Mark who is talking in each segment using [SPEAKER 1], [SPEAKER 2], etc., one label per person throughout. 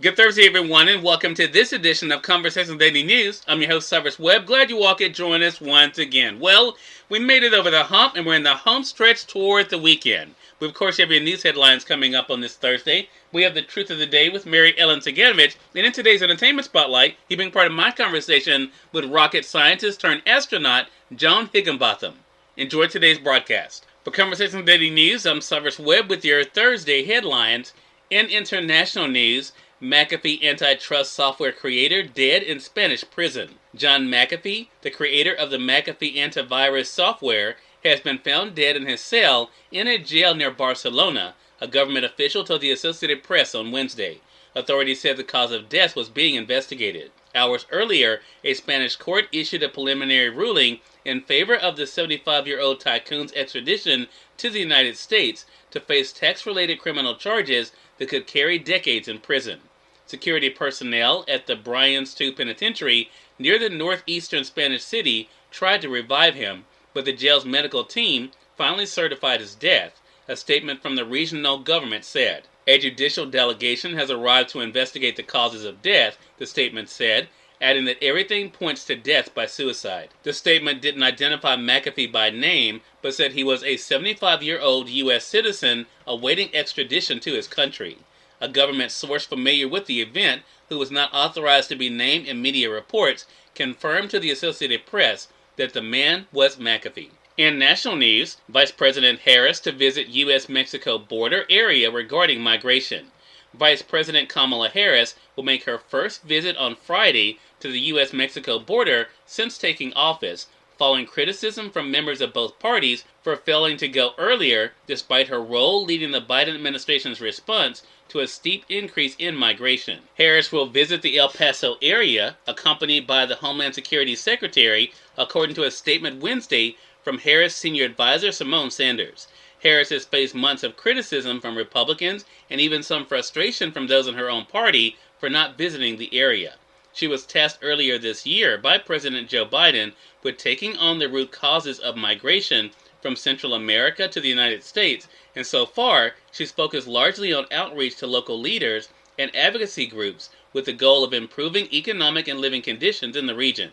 [SPEAKER 1] Good Thursday, everyone, and welcome to this edition of Conversations Daily News. I'm your host, Cyrus Webb. Glad you all could join us once again. Well, we made it over the hump, and we're in the home stretch toward the weekend. We, of course, have your news headlines coming up on this Thursday. We have the truth of the day with Mary Ellen Ciganovich, and in today's entertainment spotlight, he being part of my conversation with rocket scientist turned astronaut Joan Higginbotham. Enjoy today's broadcast. For Conversations Daily News, I'm Cyrus Webb with your Thursday headlines. In international news, McAfee antitrust software creator dead in Spanish prison. John McAfee, the creator of the McAfee antivirus software, has been found dead in his cell in a jail near Barcelona, a government official told the Associated Press on Wednesday. Authorities said the cause of death was being investigated. Hours earlier, a Spanish court issued a preliminary ruling in favor of the 75-year-old tycoon's extradition to the United States to face tax-related criminal charges that could carry decades in prison. Security personnel at the Bryans II Penitentiary near the northeastern Spanish city tried to revive him, but the jail's medical team finally certified his death, a statement from the regional government said. A judicial delegation has arrived to investigate the causes of death, the statement said, adding that everything points to death by suicide. The statement didn't identify McAfee by name, but said he was a 75-year-old U.S. citizen awaiting extradition to his country. A government source familiar with the event, who was not authorized to be named in media reports, confirmed to the Associated Press that the man was McAfee. In national news, Vice President Harris to visit U.S.-Mexico border area regarding migration. Vice President Kamala Harris will make her first visit on Friday to the U.S.-Mexico border since taking office, following criticism from members of both parties for failing to go earlier despite her role leading the Biden administration's response to a steep increase in migration. Harris will visit the El Paso area, accompanied by the Homeland Security Secretary, according to a statement Wednesday from Harris senior advisor Simone Sanders. Harris has faced months of criticism from Republicans and even some frustration from those in her own party for not visiting the area. She was tasked earlier this year by President Joe Biden with taking on the root causes of migration from Central America to the United States, and so far, she's focused largely on outreach to local leaders and advocacy groups with the goal of improving economic and living conditions in the region.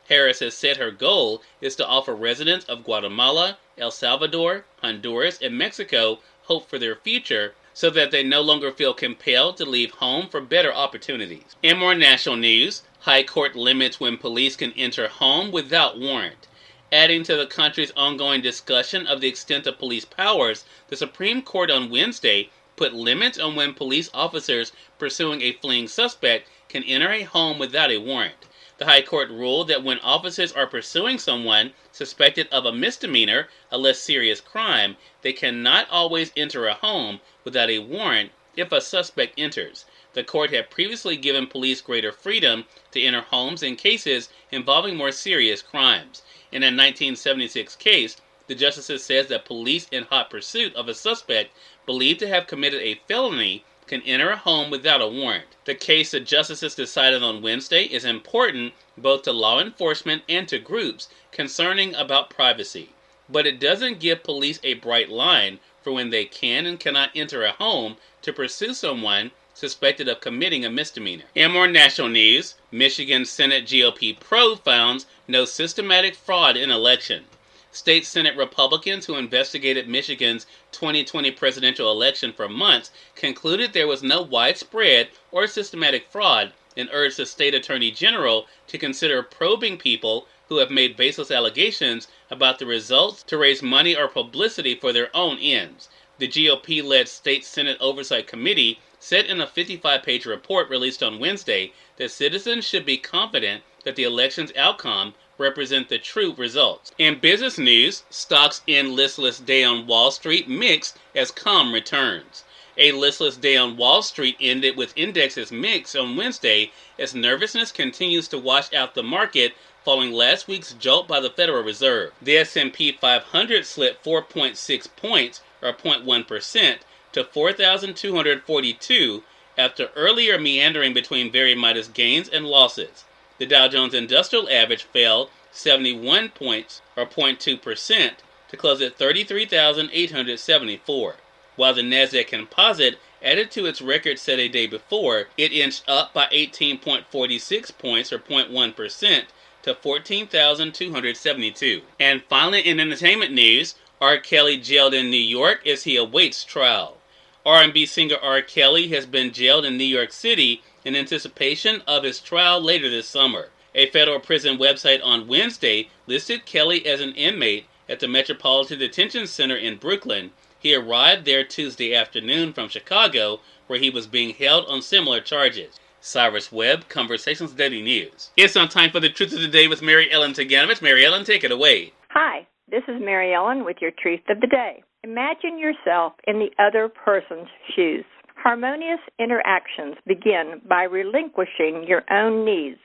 [SPEAKER 1] Harris has said her goal is to offer residents of Guatemala, El Salvador, Honduras, and Mexico hope for their future so that they no longer feel compelled to leave home for better opportunities. In more national news, High Court limits when police can enter home without warrant. Adding to the country's ongoing discussion of the extent of police powers, the Supreme Court on Wednesday put limits on when police officers pursuing a fleeing suspect can enter a home without a warrant. The High Court ruled that when officers are pursuing someone suspected of a misdemeanor, a less serious crime, they cannot always enter a home without a warrant if a suspect enters. The court had previously given police greater freedom to enter homes in cases involving more serious crimes. In a 1976 case, the justices says that police in hot pursuit of a suspect believed to have committed a felony can enter a home without a warrant. The case the justices decided on Wednesday is important both to law enforcement and to groups concerning about privacy, but it doesn't give police a bright line for when they can and cannot enter a home to pursue someone suspected of committing a misdemeanor. In more national news, Michigan Senate GOP probe found no systematic fraud in election. State Senate Republicans who investigated Michigan's 2020 presidential election for months concluded there was no widespread or systematic fraud and urged the state attorney general to consider probing people who have made baseless allegations about the results to raise money or publicity for their own ends. The GOP-led State Senate Oversight Committee said in a 55-page report released on Wednesday that citizens should be confident that the election's outcome represent the true results. In business news, stocks in listless day on Wall Street mixed as calm returns. A listless day on Wall Street ended with indexes mixed on Wednesday as nervousness continues to wash out the market following last week's jolt by the Federal Reserve. The S&P 500 slipped 4.6 points, or 0.1%, to 4,242 after earlier meandering between very modest gains and losses. The Dow Jones Industrial Average fell 71 points, or 0.2%, to close at 33,874, while the Nasdaq Composite Added to its record set a day before, it inched up by 18.46 points, or 0.1%, to 14,272. And finally, in entertainment news, R. Kelly jailed in New York as he awaits trial. R&B singer R. Kelly has been jailed in New York City in anticipation of his trial later this summer. A federal prison website on Wednesday listed Kelly as an inmate at the Metropolitan Detention Center in Brooklyn. He arrived there Tuesday afternoon from Chicago, where he was being held on similar charges. Cyrus Webb, Conversations Daily News. It's on time for the Truth of the Day with Mary Ellen Ciganovich. Mary Ellen, take it away.
[SPEAKER 2] Hi, this is Mary Ellen with your Truth of the Day. Imagine yourself in the other person's shoes. Harmonious interactions begin by relinquishing your own needs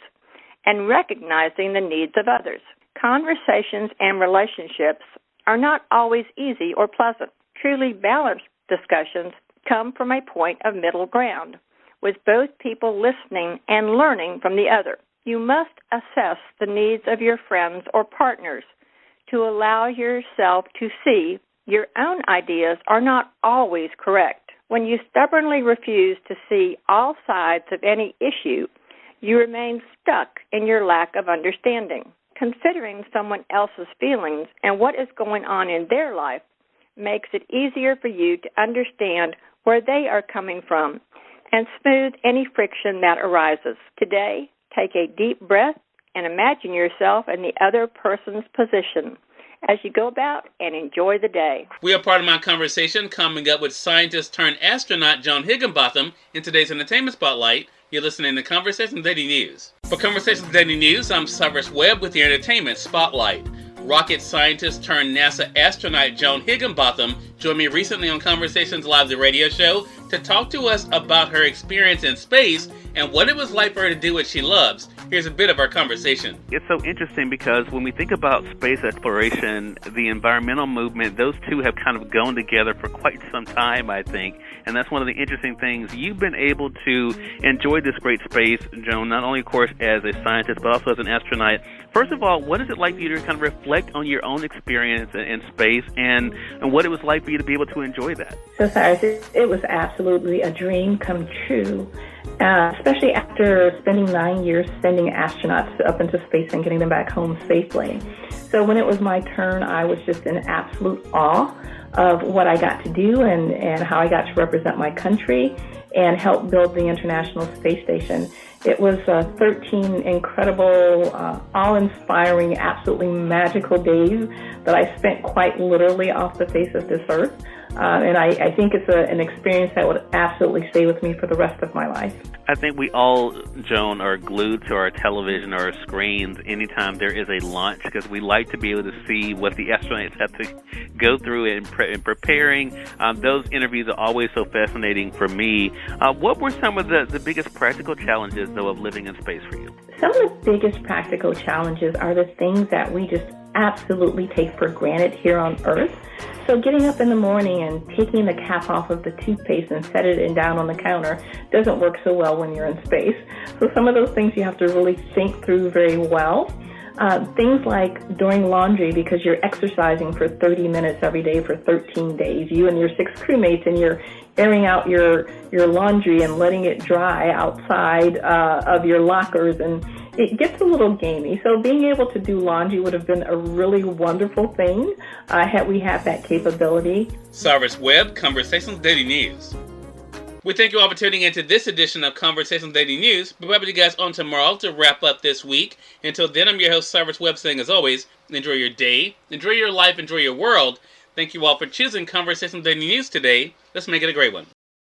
[SPEAKER 2] and recognizing the needs of others. Conversations and relationships are not always easy or pleasant. Truly balanced discussions come from a point of middle ground, with both people listening and learning from the other. You must assess the needs of your friends or partners to allow yourself to see your own ideas are not always correct. When you stubbornly refuse to see all sides of any issue, you remain stuck in your lack of understanding. Considering someone else's feelings and what is going on in their life makes it easier for you to understand where they are coming from and smooth any friction that arises. Today, take a deep breath and imagine yourself in the other person's position as you go about and enjoy the day.
[SPEAKER 1] We are part of my conversation coming up with scientist turned astronaut Joan Higginbotham in today's Entertainment Spotlight. You're listening to Conversations Daily News. For Conversations Daily News, I'm Cyrus Webb with the Entertainment Spotlight. Rocket scientist turned NASA astronaut Joan Higginbotham joined me recently on Conversations Live, the radio show, to talk to us about her experience in space and what it was like for her to do what she loves. Here's a bit of our conversation.
[SPEAKER 3] It's so interesting because when we think about space exploration, the environmental movement, those two have kind of gone together for quite some time, I think. And that's one of the interesting things. You've been able to enjoy this great space, Joan, not only, of course, as a scientist, but also as an astronaut. First of all, what is it like for you to kind of reflect on your own experience in space and what it was like for you to be able to enjoy that?
[SPEAKER 4] So, Cyrus, it was absolutely a dream come true, especially after spending 9 years sending astronauts up into space and getting them back home safely. So when it was my turn, I was just in absolute awe of what I got to do and how I got to represent my country and help build the International Space Station. It was 13 incredible, awe-inspiring, absolutely magical days that I spent quite literally off the face of this earth. And I think it's an experience that would absolutely stay with me for the rest of my life.
[SPEAKER 3] I think we all, Joan, are glued to our television or our screens anytime there is a launch because we like to be able to see what the astronauts have to go through in preparing. Those interviews are always so fascinating for me. What were some of the biggest practical challenges, though, of living in space for you?
[SPEAKER 4] Some of the biggest practical challenges are the things that we just absolutely take for granted here on Earth. So getting up in the morning and taking the cap off of the toothpaste and set it down on the counter doesn't work so well when you're in space. So some of those things you have to really think through very well. Things like doing laundry because you're exercising for 30 minutes every day for 13 days. You and your 6 crewmates, and you're airing out your laundry and letting it dry outside of your lockers, and it gets a little gamey. So being able to do laundry would have been a really wonderful thing had we had that capability.
[SPEAKER 1] Cyrus Webb, Conversations Daily News. We thank you all for tuning into this edition of Conversations Daily News. We'll have you guys on tomorrow to wrap up this week. Until then, I'm your host, Cyrus Webb, saying as always, enjoy your day, enjoy your life, enjoy your world. Thank you all for choosing Conversations Daily News today. Let's make it a great one.